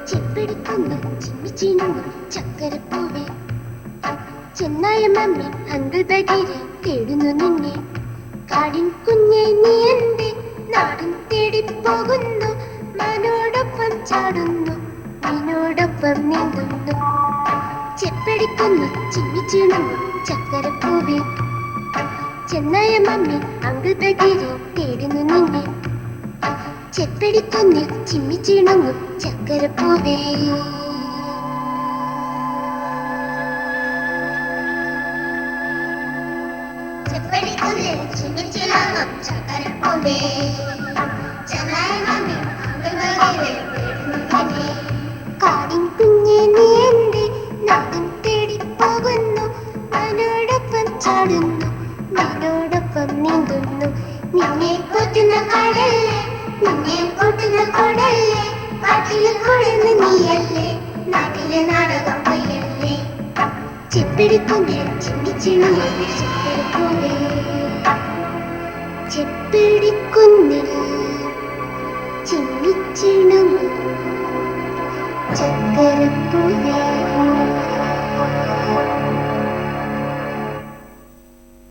ചെപ്പിടിക്കുന്നു ചിമ്മിച്ചിണുങ്ങും ചക്കരപ്പൂവേ. ചെന്നായ mummy uncle ബഗീരെ തേടുന്നു നിന്നെ. കാടിൻ കുഞ്ഞെ നീ എന്റെ നാടും തേടിപ്പോകുന്നു. മാനോടൊപ്പം ചാടുന്നു, മീനോടൊപ്പം നീന്തുന്നു. ചെപ്പടിക്കുന്നു ചിമ്മിച്ചിണുങ്ങും ചക്കരപ്പൂവേ. ചെന്നായ മമ്മി അങ്കിൾ ബഗീരെ തേടുന്നു നിന്നെ. ചെപ്പടിക്കുന്നു ചിമ്മിച്ചിണുങ്ങും ചക്കരപ്പൂവേ. ചെപ്പടിക്കുന്നു ചിമ്മിച്ചിണുങ്ങും ചക്കരപ്പൂവേ. ചെന്നായ മമ്മി അങ്കിൾ ബഗീരെ തേടുന്നു നിന്നെ. കാടിൻ കുഞ്ഞെ നീ എന്റെ നാടും തേടിപ്പോകുന്നു. മാനോടൊപ്പം ചാടുന്നു, മീനോടൊപ്പം നീന്തുന്നു. നിന്നെ കൂട്ടുന്ന കടല്ലേ, നിന്നെ കൂട്ടുന്ന കൊടല്ലേ. കാട്ടിലെ കുഴന്ന് നീയല്ലേ, നാട്ടിലെ നാടകം പൊയ്യല്ലേ. ചെപ്പിടിക്കുന്നിൽ ചിമ്മിച്ചിണുങ്ങും ചക്കരപ്പൂവേ. ചെപ്പിടിക്കുന്നിൽ ചിമ്മിച്ചിണുങ്ങും ചക്കരപ്പൂവേ.